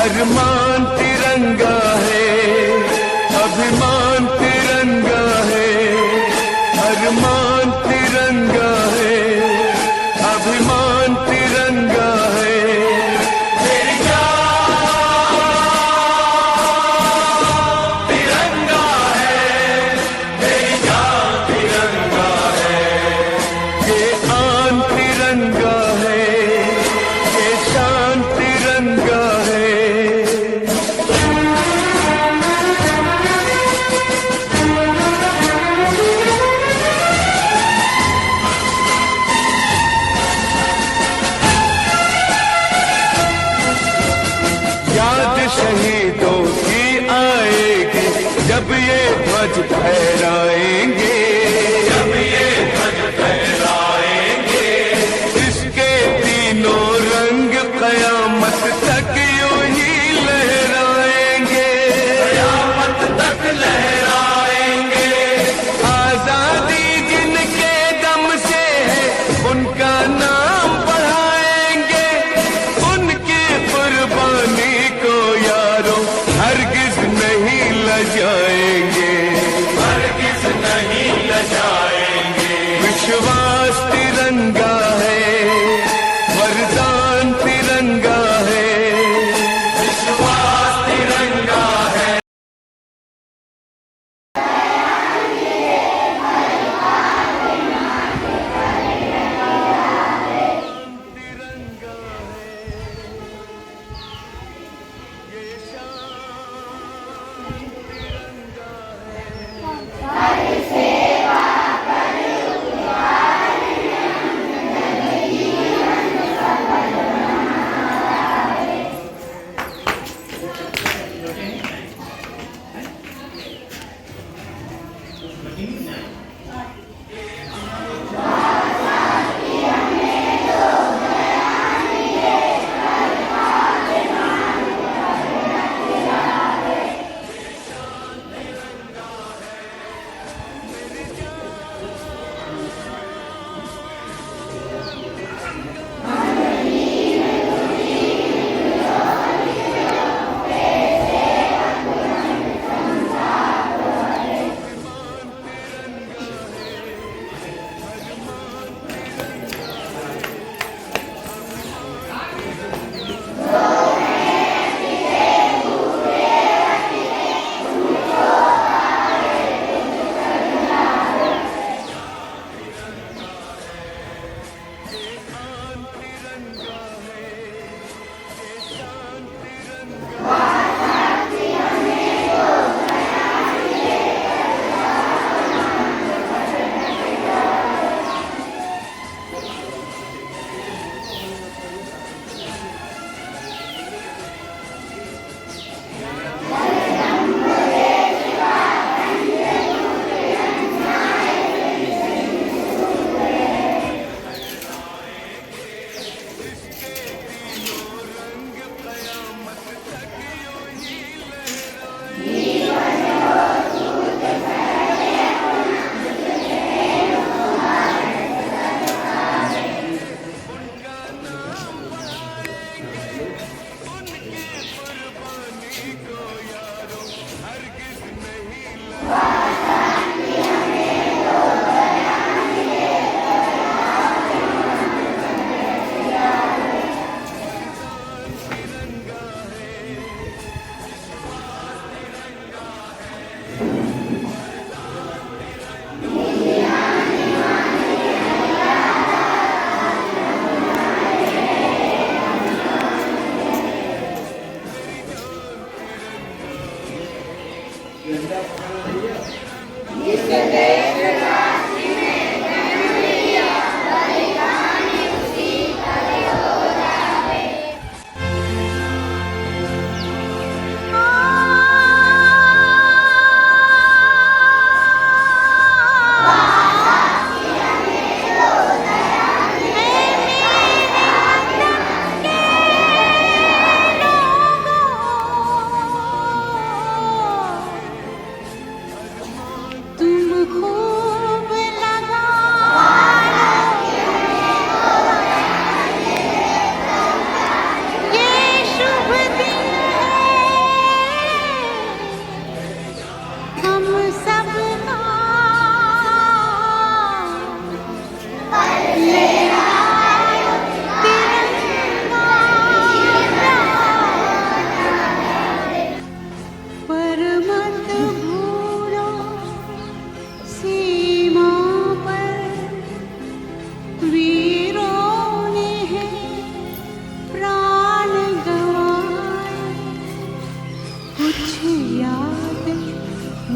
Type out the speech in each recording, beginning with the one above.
अरमान तिरंगा है, अभिमान तिरंगा है, अरमान तिरंगा है, अभिमान तिरंगा है। मेरी जान तिरंगा है, मेरी जान तिरंगा है। ये आन तिरंगा है, ये शान तिरंगा है। याद शहीदों की आएगी जब ये ध्वज फहराएंगे, जब ये ध्वज फहराएंगे। इसके तीनों रंग कयामत तक यूं ही लहराएंगे, कयामत तक लहराएंगे। आजादी जिनके दम से है उनका नाम बढ़ाएंगे, उनकी कुर्बानी हरगिज नहीं लजाएंगे, हरगिज नहीं लजाएंगे। विश्वास तिरंगा है, वरदान तिरंगा है, विश्वास तिरंगा है।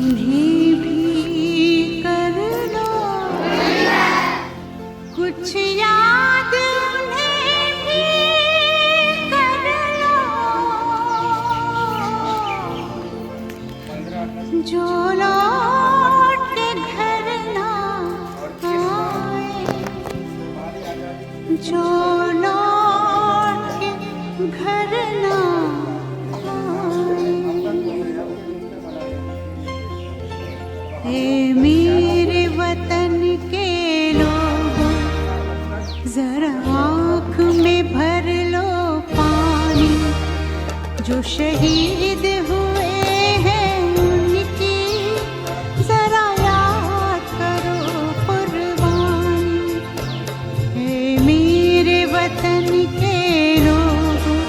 उन्हें भी कर लो कुछ याद, उन्हें भी कर लो जो लौट के घर ना आए, जो लौट के घर ना आए। ए मेरे वतन के लोगों, जरा आँख में भर लो पानी, जो शहीद हुए हैं उनकी जरा याद करो कुर्बानी। ए मेरे वतन के लोगों,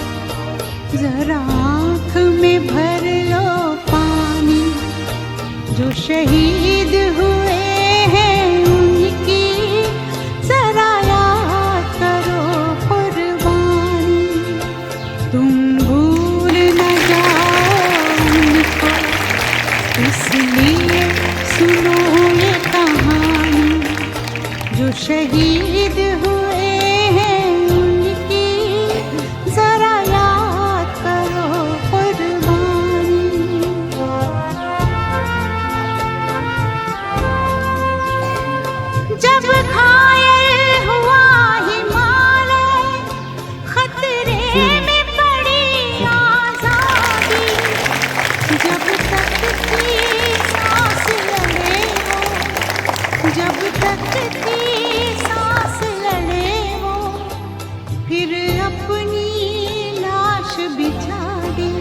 जरा आँख में भर लो पानी, जो शहीद हुए हैं उनकी जरा याद करो कुर्बानी। तुम भूल न जाओ उनको, इसलिए सुनो ये कहानी, जो शहीद हुए हैं उनकी जरा याद करो कुर्बानी। जब घायल हुआ हिमालय, खतरे में पड़ी आजादी, जब तक थी सांस लड़े वो, जब तक थी सांस लड़े वो, फिर अपनी लाश बिछा दी,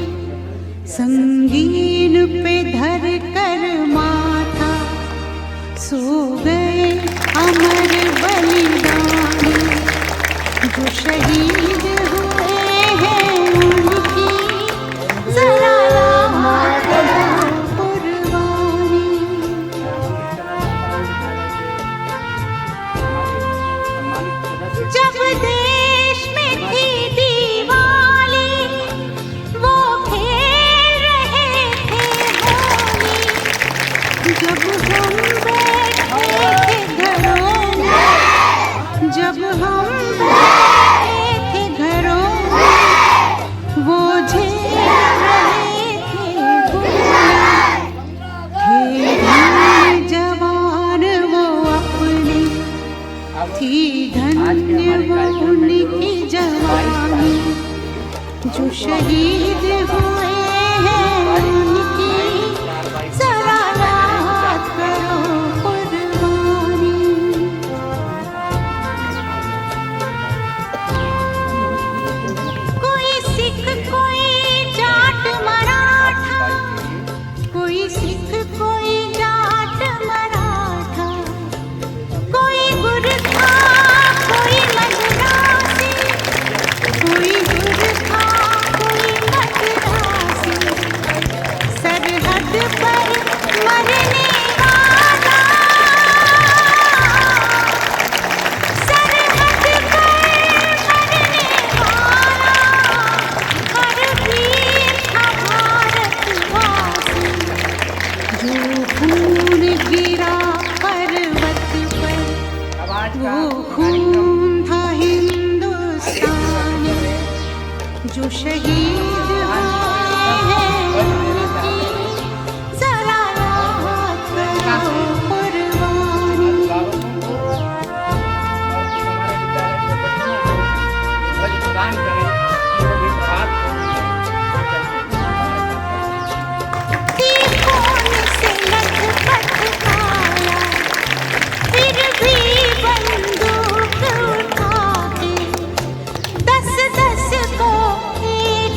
संगीन पे धर कर माथा, सो गए अमर बलिदानी, जो शहीद हुए हैं उनकी जरा याद करो कुर्बानी। जब देश में थी दिवाली, वो खेल रहे थे होली, जब हम बैठे थे घरों में, जब हम बैठे थे घरों में, वो झेल रहे थे गोली, थे वीर जवान वो अपने, थी धन्य वो उनकी जवानी, जो शहीद हुए हैं उनकी जरा याद करो कुर्बानी। कोई सिख, कोई जाट मराठा, कोई सिख, कोई जाट मराठा, कोई गुरखा, कोई मद्रासी, कोई गुरखा, कोई मद्रासी, सरहद पर मरने वाला, सरहद पर मरने वाला, हर वीर था भारतवासी, जो खून गिरा पर्वत पर, वो खून था हिंदुस्तानी, जो शहीद हुए हैं उनकी जरा याद करो कुर्बानी। तीकों से लथपथ आया, फिर भी बंदूक उठा के, 10-10 को एक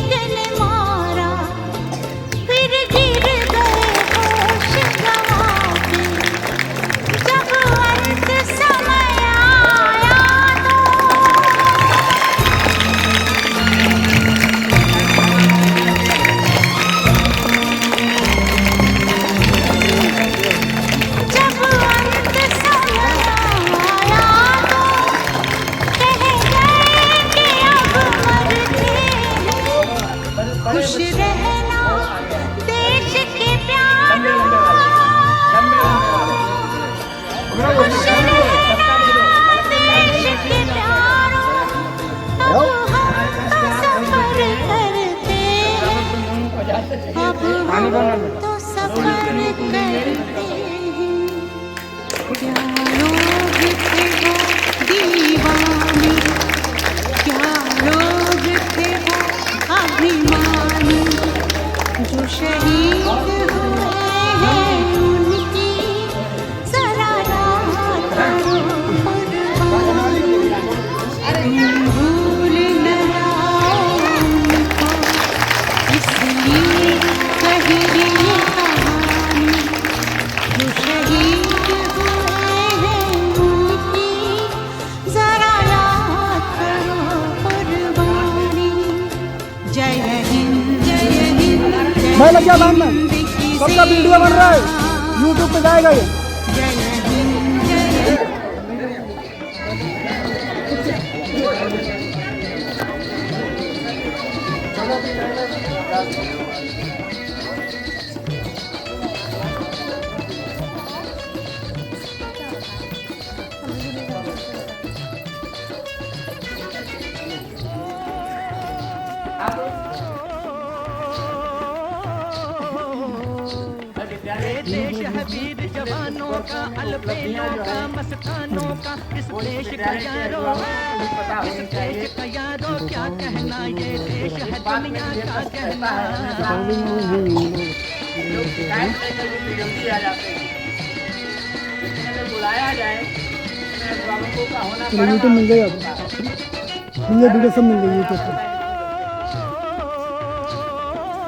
अब हम तो सफर करते हैं, क्या लोग थे वो दीवाने, क्या लोग थे वो अभिमानी, जो शहीद हुए हैं उनकी जरा याद करो कुर्बानी, तुम भूल न जाओ उनको, इसलिए कही ये कहानी, जो शहीद हुए हैं उनकी जरा याद करो कुर्बानी। जय हिंद जय हिंद जय मैं लग गया काम में, हिंद की सबका वीडियो बन रहा है, सेना। यूट्यूब पे जाएगा ये। जय हिंद जय हिंद। देश है वीर जवानों का, अलबेलों का, मस्तानों का, इस देश का यारो, इस देश का यारो क्या कहना, ये देश है दुनिया का कहना। बुलाया जाए बाबू का होना तो यूट्यूब मिल गई, अब ये वीडियो सब मिल गई यूट्यूब पे।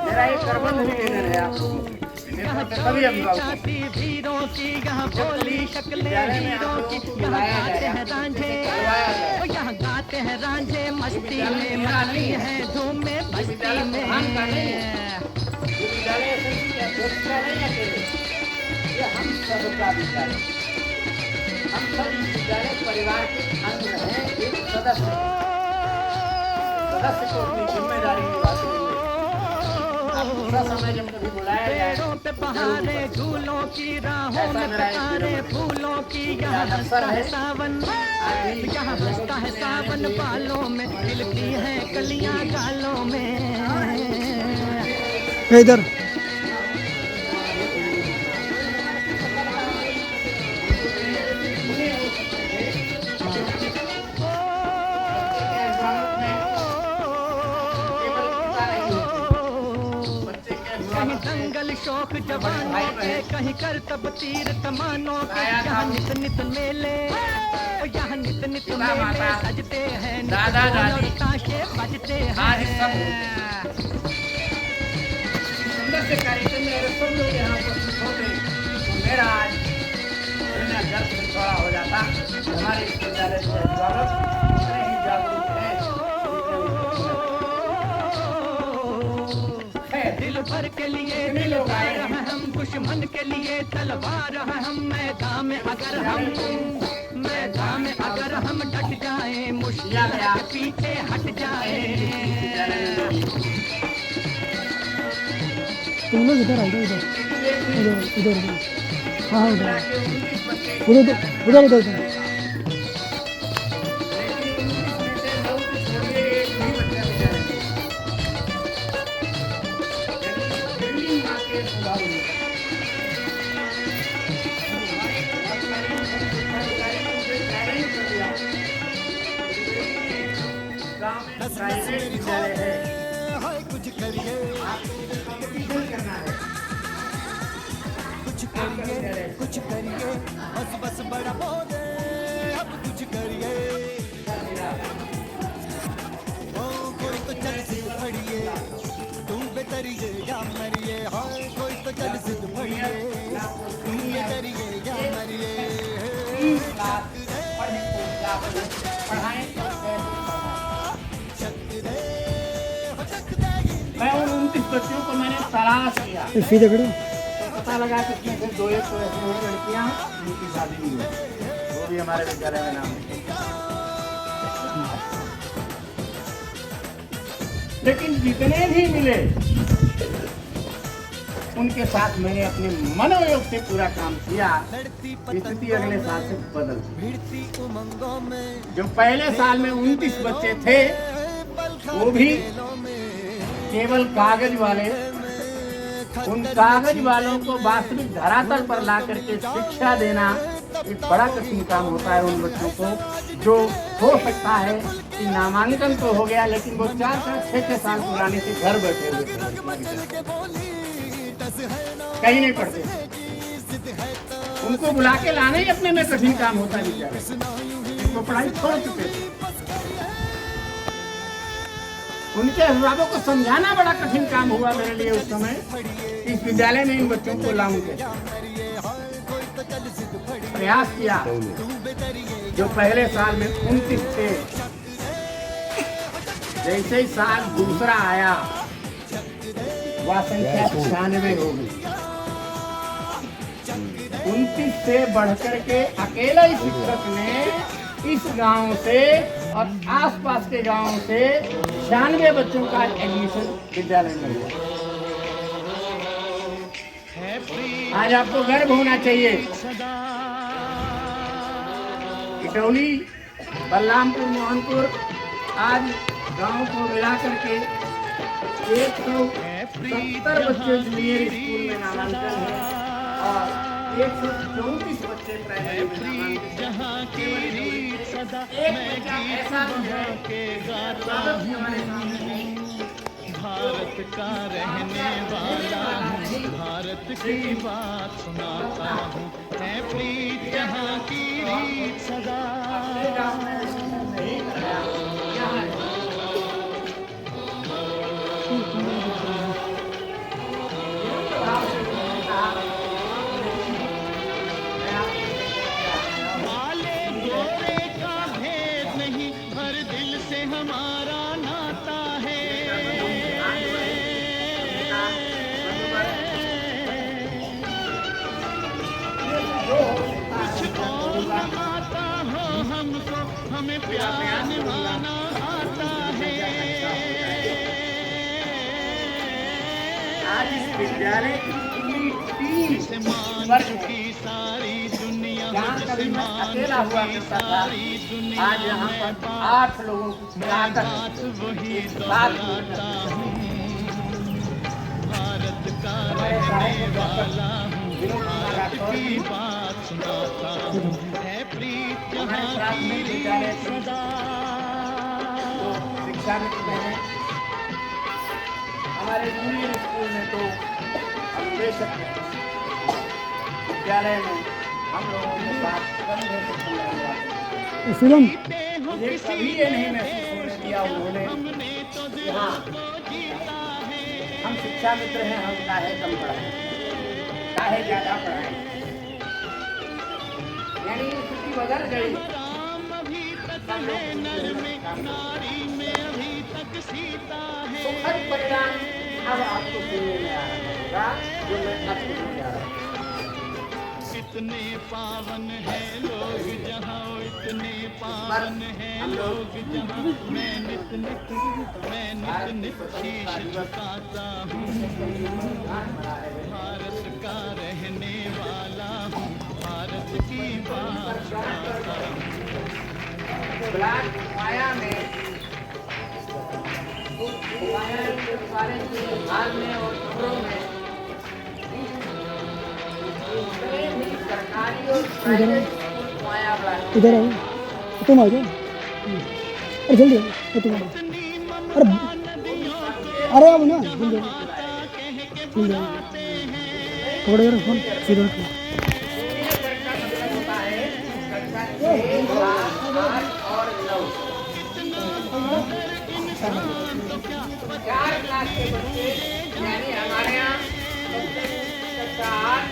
मेरा एक करबंद भी लेना है आपको, कभी हम छाती वीरों की, यहाँ बोली शक्लें हीरों की, यहाँ गाते हैं रांझे, यहाँ गाते हैं रांझे, मस्ती में मनाती है धूम में बस्ती में। विद्यालय नहीं अकेले, ये हम सबका विद्यालय, हम सब इस विद्यालय परिवार के अंग हैं, एक सदस्य को अपनी जिम्मेदारी निभाते हुए पूरा समय जब कभी बुलाया जाए, पेड़ों पे बहारे झूलों की, राहों में कतारे फूलों की, यहाँ हंसता है सावन, यहाँ हंसता है सावन, बालों में खिलती है कलियां गालों में। इधर कहीं दंगल शौक जवानों के, कहीं करतब तीर कमानों के, यहाँ नित नित मेले, यहाँ नित नित मेले सजते हैं, दादा दादी ताशे बजते हैं। सुंदर से कार्यक्रम में सब लोग यहाँ उपस्थित होते, तो मेरा आज मेरा घर से थोड़ा हो जाता। हमारे इस विद्यालय से स्वागत, इतने ही जागरूक है, दिल भर के लिए दिल गाए हैं हम, दुश्मन के लिए तलवार है हम, मैदान में अगर हम डट जाए, मुश्किल के पीछे हट जाए। तुम लोग इधर आइए, इधर इधर इधर इधर, हाँ उधर उधर उधर उधर उधर। प्राइवेट विद्यालय है, कुछ करिए, कंपटीशन करना है, कुछ करिए, बस बड़ा बोले, अब कुछ करिए, ओ कोई तो चल से पढ़िए, तुम बेतरिए या मरिए, हाय कोई तो चल से पढ़िए, तुम बेतरिए या मरिए। मैं उन 29 बच्चों को मैंने तलाश किया, सीधे खड़ो, पता लगा कि इसमें से 2 एक तो ऐसे हैं लड़कियां जिनकी शादी नहीं हुई, वो भी हमारे विद्यालय में नाम लिखे। लेकिन जितने भी मिले उनके साथ मैंने अपने मनोयोग से पूरा काम किया। स्थिति अगले साल से बदल गई। जो पहले साल में 29 बच्चे थे वो भी केवल कागज वाले उन कागज वालों को वास्तविक धरातल पर ला करके शिक्षा देना एक बड़ा कठिन काम होता है। उन बच्चों को जो हो सकता है कि नामांकन तो हो गया, लेकिन वो 4-6 साल पुराने से घर बैठे हुए कहीं नहीं पढ़ते। उनको बुला के लाना ही अपने में कठिन काम होता है बेचारे, वो पढ़ाई छोड़ चुके थे। उनके अभिभावकों को समझाना बड़ा कठिन काम हुआ मेरे लिए उस समय। इस विद्यालय में इन बच्चों को लाऊंगे, प्रयास किया। जो पहले साल में 29 थे, जैसे ही साल दूसरा आया वह संख्या 96 हो गई। 29 से बढ़कर के अकेला ही शिक्षक ने इस गांव से और आसपास के गांव से 96 बच्चों का एडमिशन विद्यालय में हुआ। आज आपको गर्व होना चाहिए। इटौली, बलरामपुर, मोहनपुर आज गांव को मिला करके 170 बच्चे इंजीनियर स्कूल में नामांकन है और 134 बच्चे प्राइमरी में नामांकन है। भारत का रहने वाला हूँ, भारत की बात सुनाता हूँ, है प्रीत जहाँ की रीत सदा। काले गोरे का भेद नहीं, हर दिल से हमारा नाता है। कुछ और आता हो हमको, हमें प्यार निभाना आता है। आज इस विद्यालय की पूरी टीम वर्ग की सारी दुनिया जहाँ कभी मैं अकेला हुआ करता था, आज यहाँ पर 8 लोगों की ताकत वही साथ दोहराता हूँ। भारत का रहने वाला हूँ, भारत की बात सुनाता हूँ, है प्रीत जहाँ की रीत सदा। शिक्षा में हमारे जूनियर स्कूल में तो हम बेशक विद्यालय में हम लोगों के साथ कंधे से कंधा हुआ। फिल्म मुझे कभी ये नहीं महसूस होने दिया उन्होंने कि हाँ हम शिक्षा मित्र हैं, हम काहे कम पढ़ाएं, काहे ज्यादा पढ़ाएं। यानी स्थिति बदल गई। सुखद परिणाम अब आपको सुनने में आ रहा होगा, जो मैं आपको समझा रहा हूँ। इतने पावन है लोग जहाँ, इतने पावन है लोग जहाँ, मैं नित नित शीश झुकाता हूँ। भारत का रहने वाला हूँ, भारत की बात सुनाता हूँ। ब्लैक माया में सारे हाल में और खबरों में जितने भी सरकारी और प्राइवेट स्कूल माया ब्लैक इधर आओ, तुम आ जाओ। अरे जल्दी आओ, तुम आओ। अरे अब ना जल्दी जल्दी थोड़ा देर फोन सीधा रखो। और 4 क्लास के बच्चे, यानी हमारे यहाँ कक्षा 8